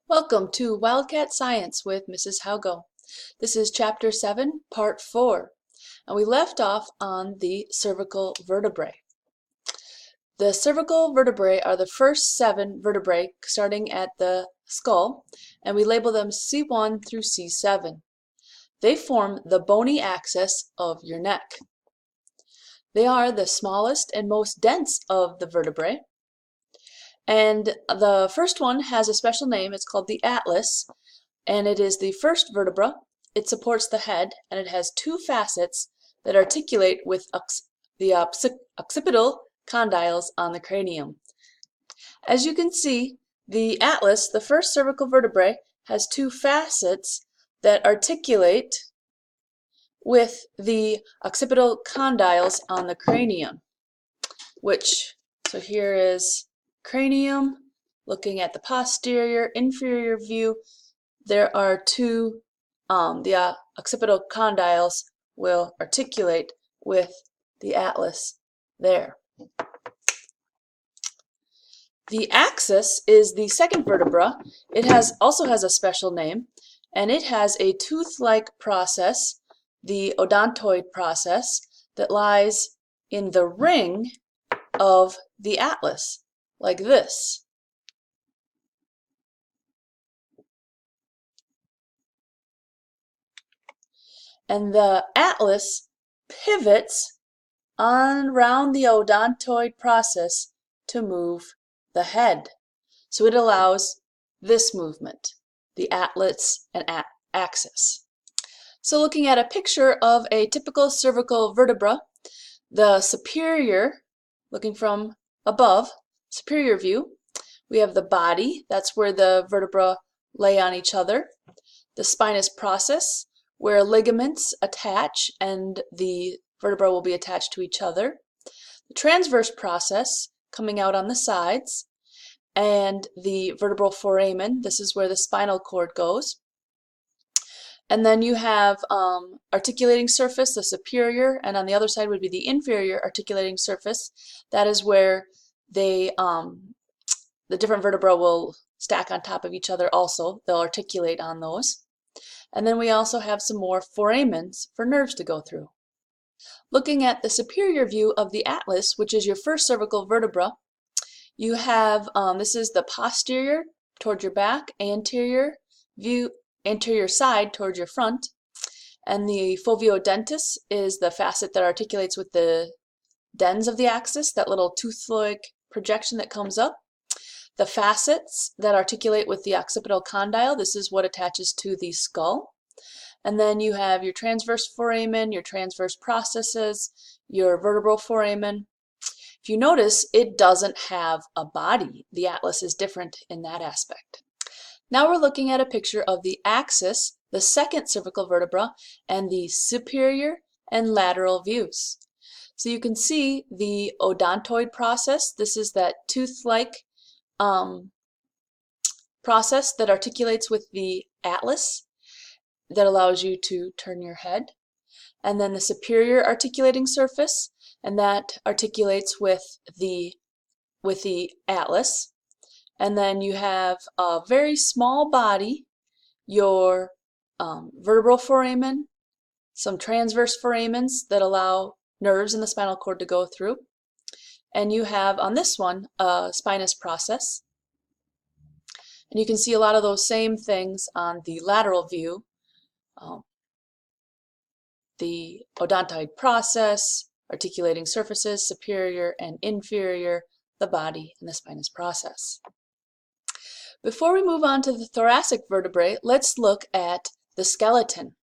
Welcome to Wildcat Science with Mrs. Haugo. This is Chapter 7, Part 4, and we left off on the cervical vertebrae. The cervical vertebrae are the first 7 vertebrae starting at the skull, and we label them C1 through C7. They form the bony axis of your neck. They are the smallest and most dense of the vertebrae. And the first one has a special name. It's called the atlas, and it is the first vertebra. It supports the head, and it has 2 facets that articulate with the occipital condyles on the cranium. As you can see, the atlas, the first cervical vertebrae, has 2 facets that articulate with the occipital condyles on the cranium, so here is cranium, looking at the posterior, inferior view. There are 2, the occipital condyles will articulate with the atlas there. The axis is the second vertebra. It also has a special name, and it has a tooth-like process, the odontoid process, that lies in the ring of the atlas, like this. And the atlas pivots around the odontoid process to move the head. So it allows this movement, the atlas and axis. So looking at a picture of a typical cervical vertebra, the superior, looking from above, superior view, we have the body, that's where the vertebra lay on each other. The spinous process, where ligaments attach and the vertebra will be attached to each other. The transverse process, coming out on the sides, and the vertebral foramen, this is where the spinal cord goes. And then you have articulating surface, the superior, and on the other side would be the inferior articulating surface. That is where the different vertebrae will stack on top of each other also. They'll articulate on those. And then we also have some more foramens for nerves to go through. Looking at the superior view of the atlas, which is your first cervical vertebra, you have, this is the posterior toward your back, anterior side towards your front, and the foveodentis is the facet that articulates with the dens of the axis, that little tooth-like projection that comes up. The facets that articulate with the occipital condyle, this is what attaches to the skull. And then you have your transverse foramen, your transverse processes, your vertebral foramen. If you notice, it doesn't have a body. The atlas is different in that aspect. Now we're looking at a picture of the axis, the second cervical vertebra, and the superior and lateral views. So you can see the odontoid process. This is that tooth-like process that articulates with the atlas that allows you to turn your head. And then the superior articulating surface, and that articulates with the atlas. And then you have a very small body, your vertebral foramen, some transverse foramens that allow nerves in the spinal cord to go through. And you have on this one a spinous process. And you can see a lot of those same things on the lateral view. The odontoid process, articulating surfaces, superior and inferior, the body, and the spinous process. Before we move on to the thoracic vertebrae, let's look at the skeleton.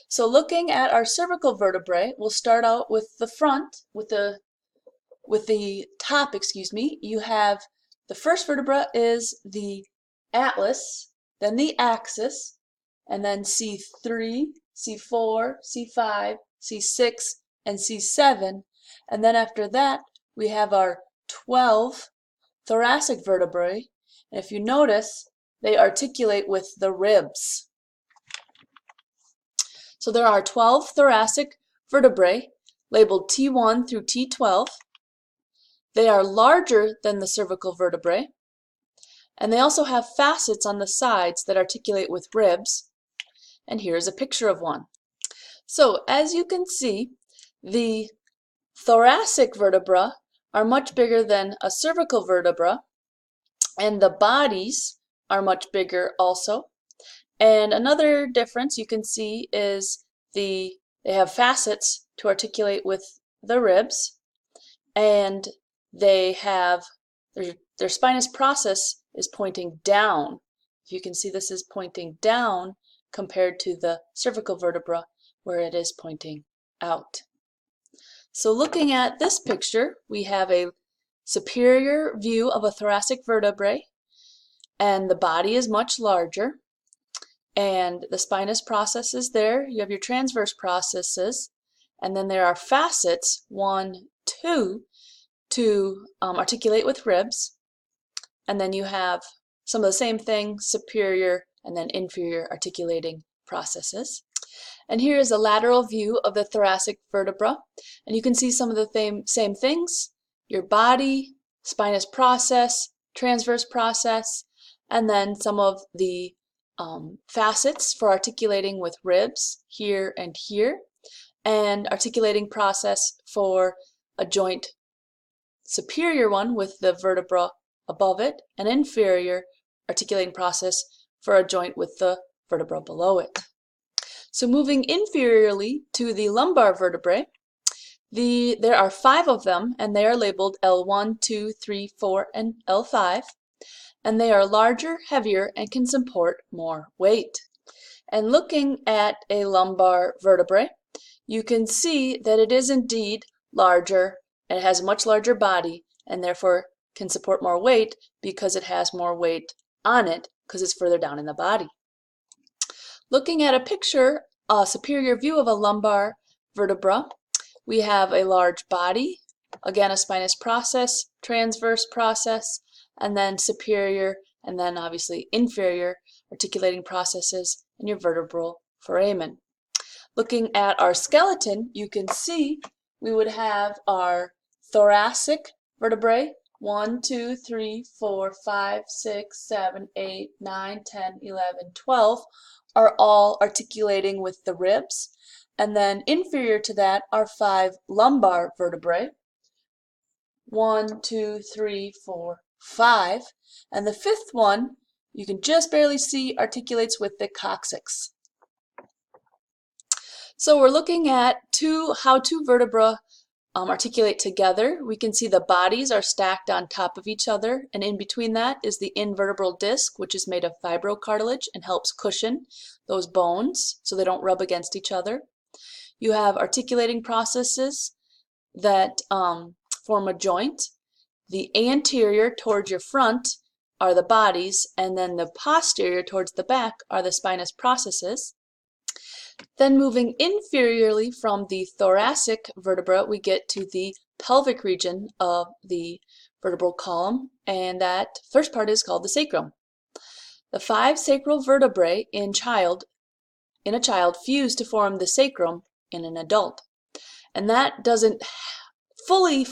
So looking at our cervical vertebrae, we'll start out with the front, with the top, you have the first vertebra is the atlas, then the axis, and then C3, C4, C5, C6, and C7. And then after that, we have our 12 thoracic vertebrae. And if you notice, they articulate with the ribs. So there are 12 thoracic vertebrae labeled T1 through T12. They are larger than the cervical vertebrae, And they also have facets on the sides that articulate with ribs. And here's a picture of one. So as you can see, the thoracic vertebra are much bigger than a cervical vertebra, and the bodies are much bigger also. And another difference you can see is they have facets to articulate with the ribs, and they have their spinous process is pointing down. If you can see, this is pointing down compared to the cervical vertebra where it is pointing out. So looking at this picture, we have a superior view of a thoracic vertebrae, and the body is much larger, and the spinous process is there. You have your transverse processes, and then there are facets, 1, 2, to articulate with ribs, and then you have some of the same thing, superior and then inferior articulating processes. And here is a lateral view of the thoracic vertebra, and you can see some of the same things: your body, spinous process, transverse process, and then some of the facets for articulating with ribs here and here, and articulating process for a joint superior one with the vertebra above it, and inferior articulating process for a joint with the vertebra below it. So moving inferiorly to the lumbar vertebrae, there are 5 of them, and they are labeled L1, 2, 3, 4, and L5. And they are larger, heavier, and can support more weight. And looking at a lumbar vertebrae, you can see that it is indeed larger, and it has a much larger body, and therefore can support more weight because it has more weight on it because it's further down in the body. Looking at a picture, a superior view of a lumbar vertebra, we have a large body, again a spinous process, transverse process, and then superior, and then obviously inferior articulating processes in your vertebral foramen. Looking at our skeleton, you can see we would have our thoracic vertebrae, 1, 2, 3, 4, 5, 6, 7, 8, 9, 10, 11, 12, are all articulating with the ribs. And then inferior to that are 5 lumbar vertebrae, 1, 2, 3, 4, 5. And the 5th one, you can just barely see, articulates with the coccyx. So we're looking at how two vertebrae articulate together. We can see the bodies are stacked on top of each other, and in between that is the invertebral disc, which is made of fibrocartilage and helps cushion those bones so they don't rub against each other. You have articulating processes that form a joint. The anterior towards your front are the bodies, and then the posterior towards the back are the spinous processes. Then moving inferiorly from the thoracic vertebra, we get to the pelvic region of the vertebral column, and that first part is called the sacrum. The 5 sacral vertebrae in a child fuse to form the sacrum in an adult. And that doesn't fully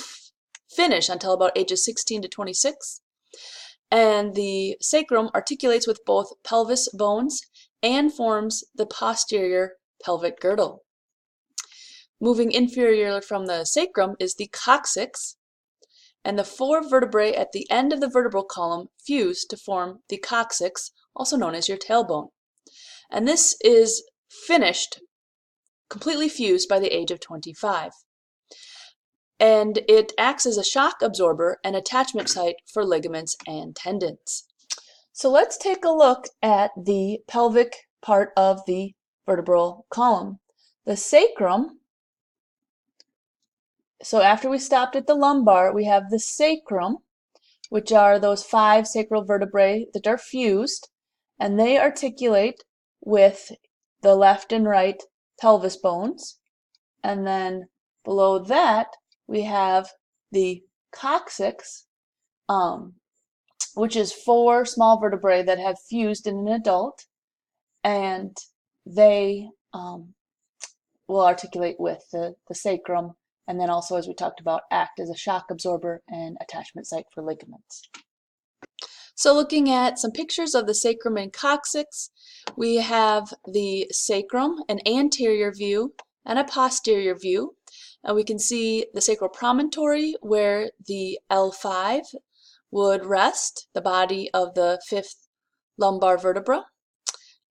finish until about ages 16 to 26. And the sacrum articulates with both pelvis bones and forms the posterior pelvic girdle. Moving inferior from the sacrum is the coccyx, and the 4 vertebrae at the end of the vertebral column fuse to form the coccyx, also known as your tailbone. And this is finished, completely fused by the age of 25. And it acts as a shock absorber and attachment site for ligaments and tendons. So let's take a look at the pelvic part of the vertebral column. The sacrum, so after we stopped at the lumbar, we have the sacrum, which are those 5 sacral vertebrae that are fused, and they articulate with the left and right pelvis bones. And then below that, we have the coccyx, which is 4 small vertebrae that have fused in an adult, and they will articulate with the sacrum, and then also, as we talked about, act as a shock absorber and attachment site for ligaments. So looking at some pictures of the sacrum and coccyx, we have the sacrum, an anterior view, and a posterior view. And we can see the sacral promontory where the L5 would rest, the body of the fifth lumbar vertebra,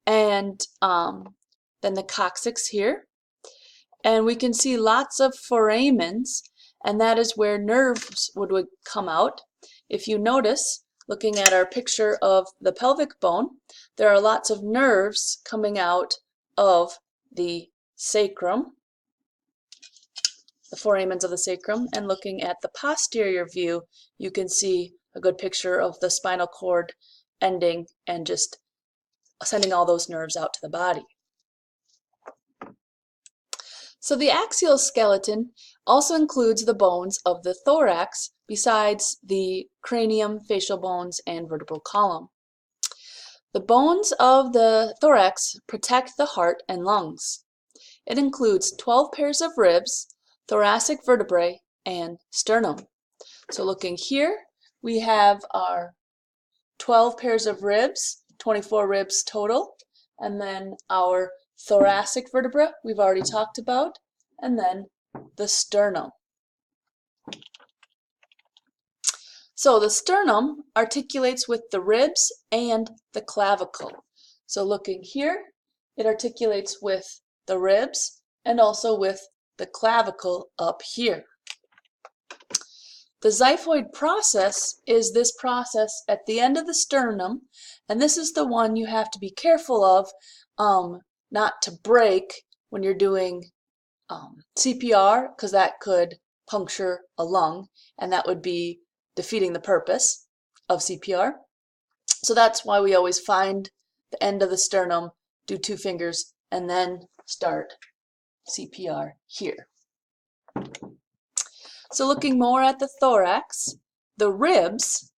and then the coccyx here. And we can see lots of foramens, and that is where nerves would come out. If you notice, looking at our picture of the pelvic bone, there are lots of nerves coming out of the sacrum, the foramens of the sacrum, and looking at the posterior view, you can see a good picture of the spinal cord ending and just sending all those nerves out to the body. So the axial skeleton also includes the bones of the thorax besides the cranium, facial bones, and vertebral column. The bones of the thorax protect the heart and lungs. It includes 12 pairs of ribs, thoracic vertebrae, and sternum. So looking here, we have our 12 pairs of ribs, 24 ribs total, and then our thoracic vertebra we've already talked about, and then the sternum. So the sternum articulates with the ribs and the clavicle. So looking here, it articulates with the ribs and also with the clavicle up here. The xiphoid process is this process at the end of the sternum, and this is the one you have to be careful of not to break when you're doing CPR, because that could puncture a lung, and that would be defeating the purpose of CPR. So that's why we always find the end of the sternum, do 2 fingers, and then start CPR here. So looking more at the thorax, the ribs,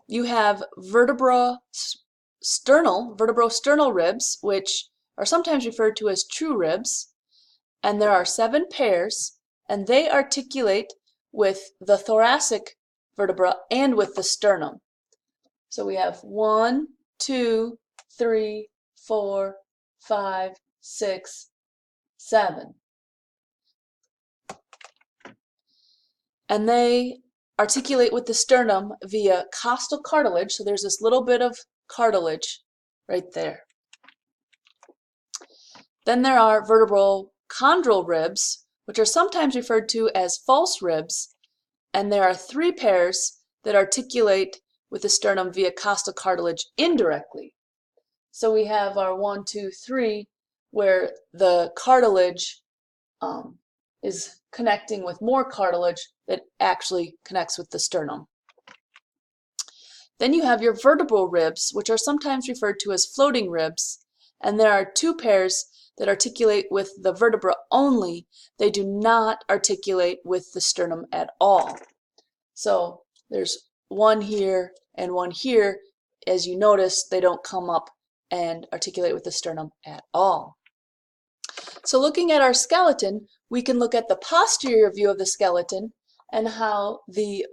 you have vertebro-sternal ribs, which are sometimes referred to as true ribs, and there are 7 pairs, and they articulate with the thoracic vertebra and with the sternum. So we have 1, 2, 3, 4, 5, 6, 7. And they articulate with the sternum via costal cartilage. So there's this little bit of cartilage right there. Then there are vertebrochondral ribs, which are sometimes referred to as false ribs, and there are 3 pairs that articulate with the sternum via costal cartilage indirectly. So we have our 1, 2, 3, where the cartilage is connecting with more cartilage that actually connects with the sternum. Then you have your vertebral ribs, which are sometimes referred to as floating ribs, and there are 2 pairs that articulate with the vertebra only. They do not articulate with the sternum at all. So there's 1 here and 1 here. As you notice, they don't come up and articulate with the sternum at all. So looking at our skeleton, we can look at the posterior view of the skeleton and how the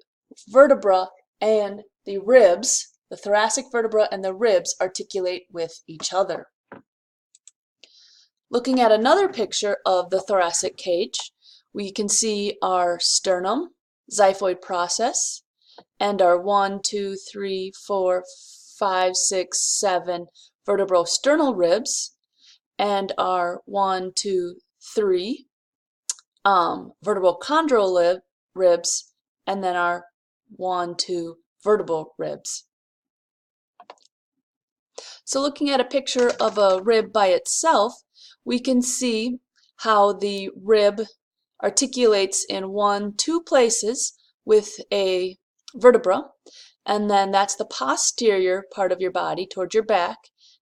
vertebra and the ribs, the thoracic vertebra and the ribs, articulate with each other. Looking at another picture of the thoracic cage, we can see our sternum, xiphoid process, and our 1, 2, 3, 4, 5, 6, 7 vertebrosternal ribs, and our 1, 2, 3 vertebrochondral ribs, and then our 1, 2 vertebral ribs. So looking at a picture of a rib by itself, we can see how the rib articulates in 1, 2 places with a vertebra, and then that's the posterior part of your body towards your back,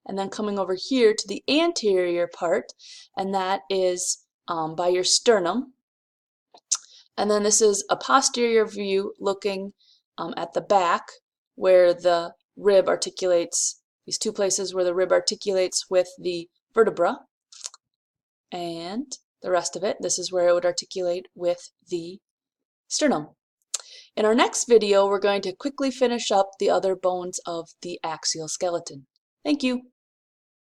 and then coming over here to the anterior part, and that is by your sternum. And then this is a posterior view looking at the back where the rib articulates, these 2 places where the rib articulates with the vertebra, and the rest of it, this is where it would articulate with the sternum. In our next video, we're going to quickly finish up the other bones of the axial skeleton. Thank you.